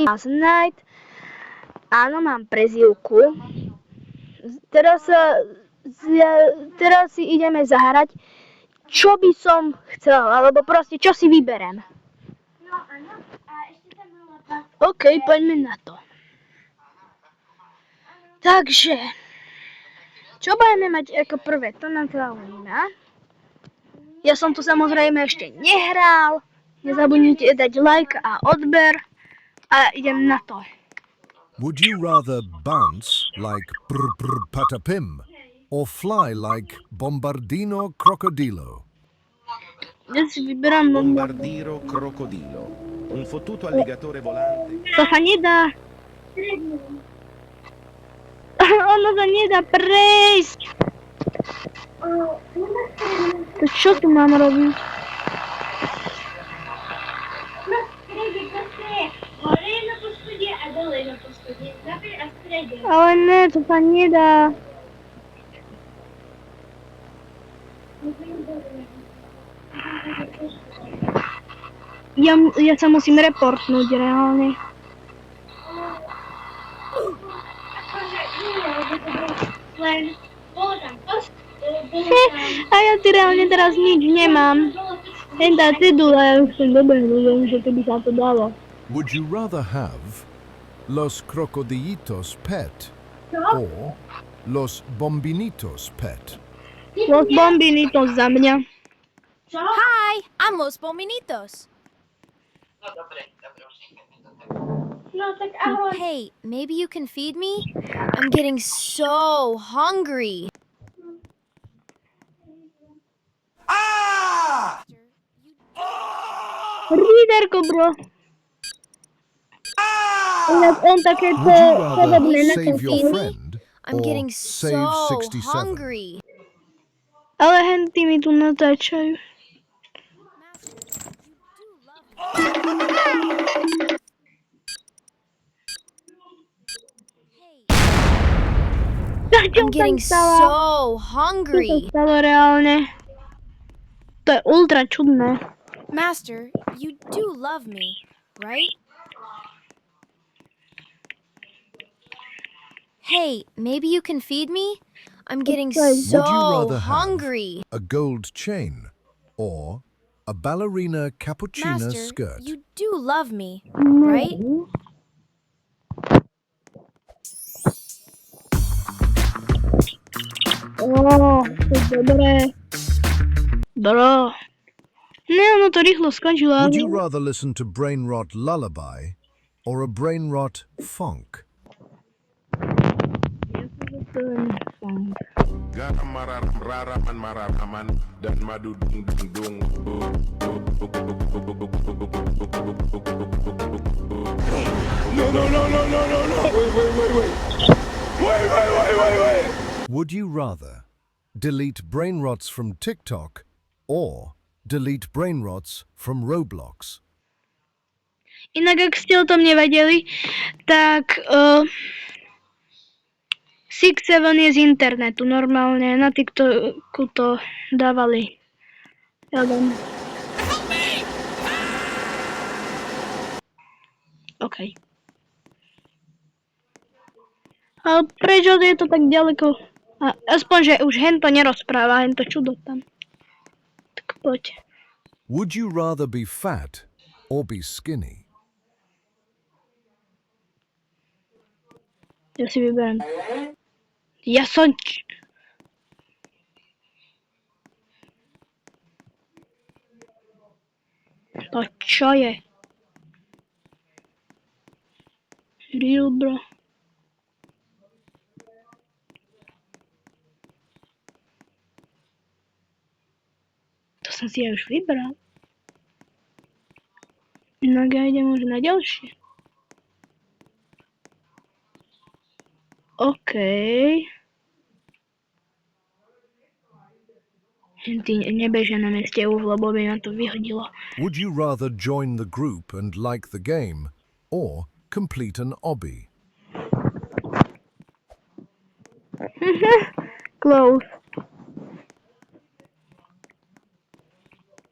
Last Night. Áno, mám prezývku. Teraz si ideme zahrať, čo by som chcel, alebo proste, čo si vyberem. No áno, a ešte tam bola tá... OK, poďme na to. Takže, čo budeme mať ako prvé? To nám zaujíma. Ja som tu samozrejme ešte nehral. Nezabudnite dať like a odber. A idem na to. Would you rather bounce like brr brr patapim or fly like bombardino crocodilo? Ja si vyberám Bombardiro crocodilo. Un fottuto alligatore volante. To sa nedá. Ono sa nedá prejsť. To čo tu mám robiť? No, strede, proste hore na poschodie a dole na poschodie. Záber a strede. Ale ne, to sa nedá. Ja sa musím reportnúť reálne. Akože, len bolo tam post, A ja ty reálne teraz nič nemám. Len tá cedula, ja už som dobehnul, že to by sa to dalo. Would you rather have los crocodilitos pet or los bombinitos pet? Los bombinitos za mňa. čo? Hi, I'm Los Bominitos. No tak ahoj. Hey, maybe you can feed me? I'm getting so hungry. Ríderko, bro. Inak on takéto Would you rather podobné save your nakúpil. friend I'm or getting save so 67? hungry. Ale henty mi tu natáčajú. I'm getting so Čo sa hungry. stalo reálne? To je ultra čudné. Master, you do love me, right? Hey, maybe you can feed me? I'm getting Would you so rather have hungry. a gold chain or a ballerina cappuccino Master, skirt? you do love me, right? To je dobré. Bro. Ne, ono to rýchlo skončilo. Would you rather listen to brain rot lullaby or a brain rot funk? Garam mararam raraman mararaman dan madu dung dung dung. No. Wait. Would you rather delete brain rots from TikTok or delete brain rots from Roblox? Inak, ak ste o tom nevedeli, tak 6-7 je z internetu. Normálne na TikToku to dávali. Ja dám. OK. Ale prečo je to tak ďaleko? Aspoň, že už hento nerozpráva, hento čudo tam. Tak poď. Would you rather be fat or be skinny? Ja si vyberiem. Ja som... To čo je? Real, bro. To som si ja už vybral. No ja idem už na ďalšie. OK. Ty nebežia na meste už, lebo by ma to vyhodilo. Would you rather join the group and like the game or complete an obby? Close.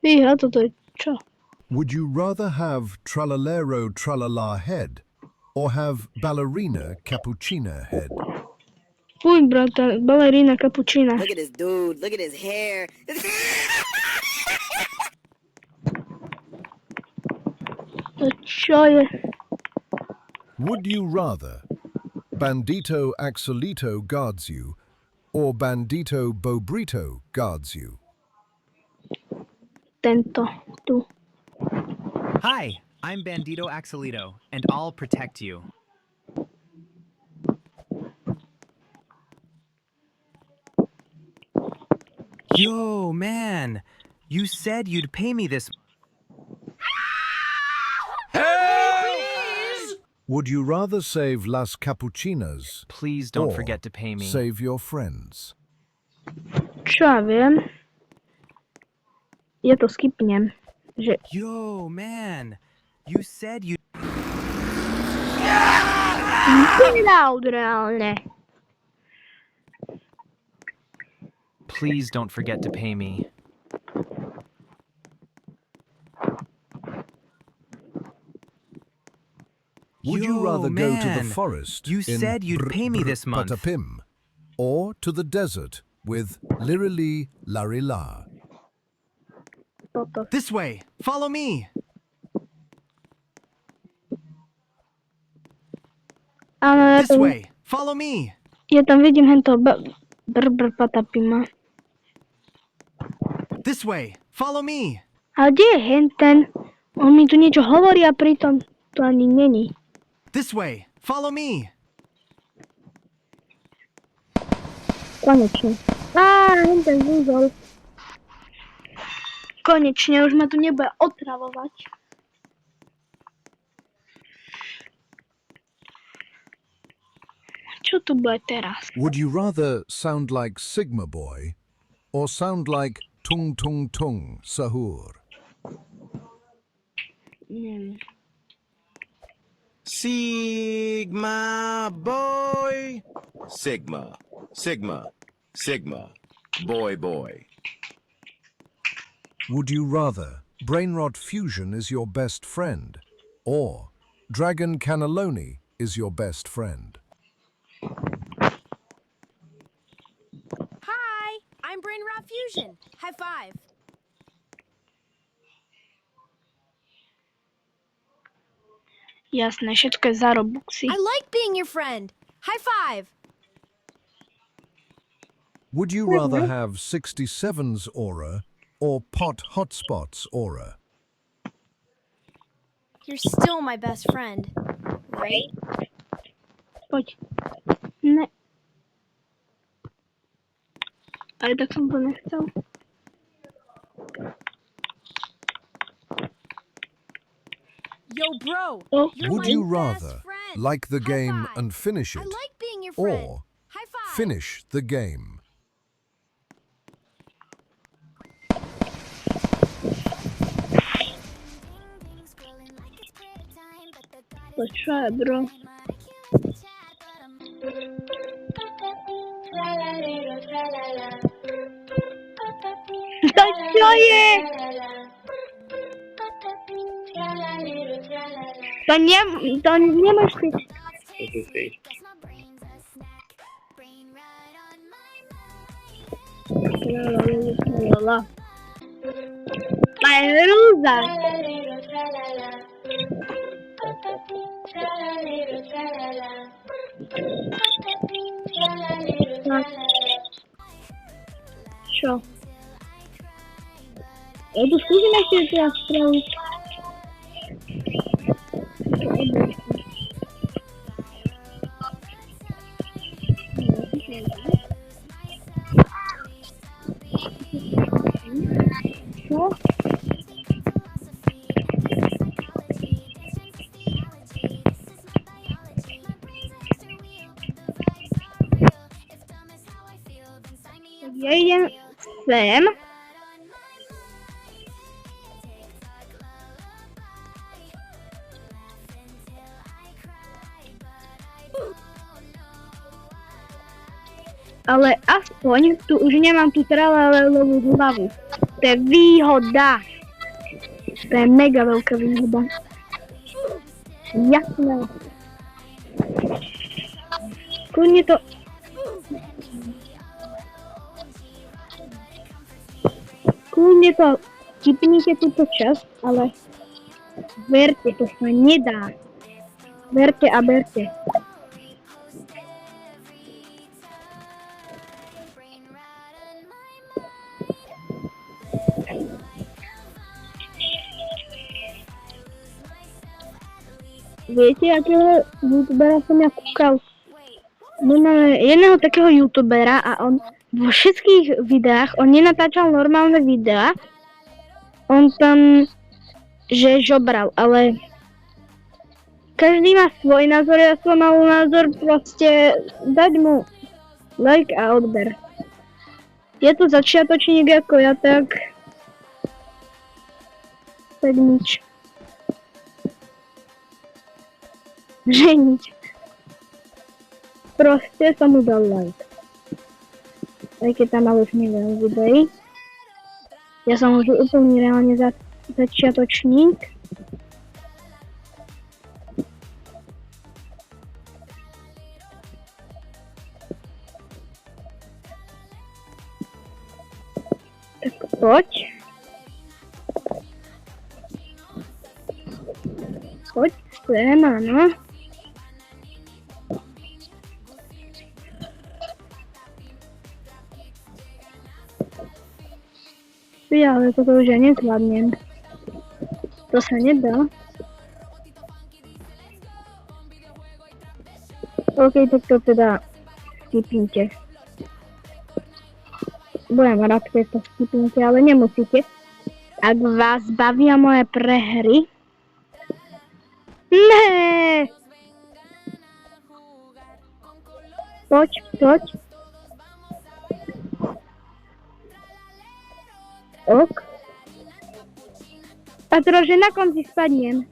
Fíha, toto je čo? Would you rather have tralalero tralala head or have ballerina cappuccino head? Fuj, brata, balerina cappuccina. Look at this dude. Look at his hair. To čo je? Would you rather Bandito Axelito guards you or Bandito Bobrito guards you? Tento, tu. Hi, I'm Bandito Axelito, and I'll protect you. Yo, man, you said you'd pay me this. Would you rather save Las Capuchinas Please don't or forget to pay me. save your friends? Čo ja viem? Ja to skipnem. Že Yo, man, you said you. loud reálne. Please don't forget to pay me. Would you Yo, rather go to the man, forest you in said you'd pay me this month. Patapim or to the desert with Lirili Larila? Toto. This way, follow me. Áno, ja, This way, follow me. ja tam vidím hento brbr patapima. This way, follow me. A kde je henten? On mi tu niečo hovorí a pritom to ani není. This way, follow me. Konečne. Henten zúzol. Konečne, už ma tu nebude otravovať. Čo tu bude teraz? Would you rather sound like Sigma Boy or sound like Tung Tung Tung Sahur? Neviem. Sigma boy. Sigma. Sigma. Sigma. Boy boy. Would you rather Brainrot Fusion is your best friend or Dragon Cannelloni is your best friend? Hi, I'm Brain Rot Fusion. High five. Jasné, všetko je za Robuxy. I like being your friend. High five. Would you rather have 67's aura or Pot Hotspot's aura? You're still my best friend, right? Poď. Ne. Aj tak som to nechcel. Yo, bro. Oh. You're Would my you best rather friend. like the High game five. and finish I it like being your friend. or High five. finish the game? Počúvaj, bro. To čo je? To nemáš si... To je hrúza. Čo? Ja to skúsim ešte teraz spraviť. Čo? Ja idem sem. Ale aspoň tu už nemám tú tralalelovú hlavu. To je výhoda. To je mega veľká výhoda. Jasné. Kľudne to... Kľudne to tipnite túto časť, ale verte, to sa nedá. Verte a berte. Viete, akého youtubera som ja kúkal? My máme jedného takého youtubera a on vo všetkých videách, on nenatáčal normálne videá, on tam, že žobral, ale každý má svoj názor, ja som mal názor proste dať mu like a odber. Je to začiatočník ako ja, tak nič. Že nič. Proste som mu dal like. Aj keď tam mal už milión videí. Ja som už úplne reálne začiatočník. Tak poď. Poď sem, áno. Ja, ale toto už ja nezvládnem. To sa nedá. OK, tak to teda skipnite. Budem rád, keď to skipnite, ale nemusíte. Ak vás bavia moje prehry... Ne! Poď, poď. Ok. Patro, že na konci spadnem.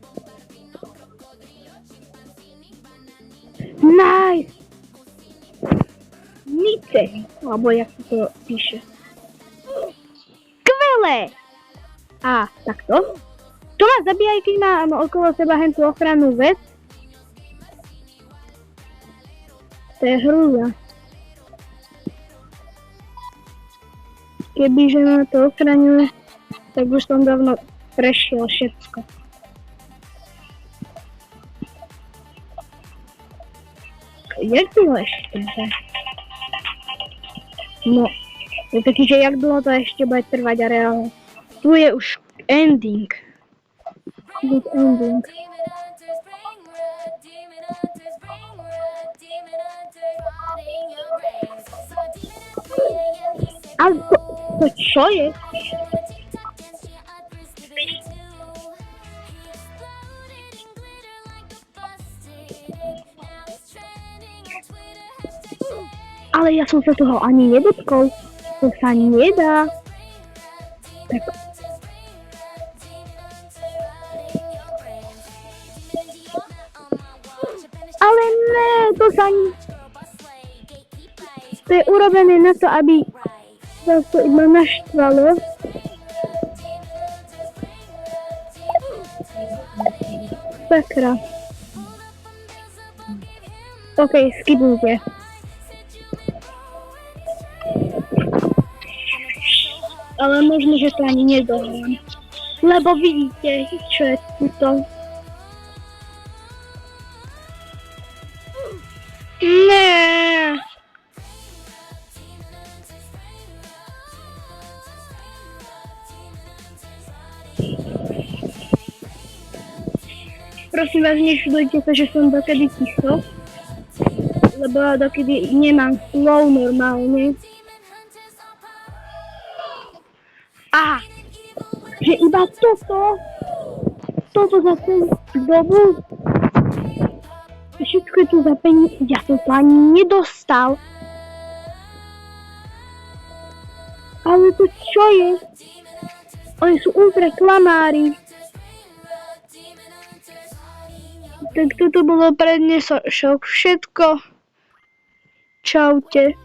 Nice! Nice! Alebo jak sa to píše. Skvelé! A, takto. To ma zabíja, keď mám okolo seba hentú ochrannú vec. To je hrúza. Kebyže ma to ochraňuje, tak už som dávno prešiel všetko. Jak dlho ešte? No, je taký, že jak dlho to ešte bude trvať a reálne. Tu je už ending. Good ending. Ale to čo je? Ale ja som sa toho ani nedotkol. To sa nedá. Tak. Ale ne, to sa ani... To je urobené na to, aby sa to iba naštvalo. Sakra. OK, skipnite. Ale možno, že to ani nedohrám. Lebo vidíte, čo je tuto. Ne. Prosím vás, nečudujte sa, že som dokedy ticho. Lebo ja dokedy nemám slov normálne. Aha, že iba toto za ten dobu, všetko je tu za peniaze, ja som to ani nedostal. Ale to čo je? Oni sú ultra klamári. Tak toto bolo pre dnešok všetko. Čaute.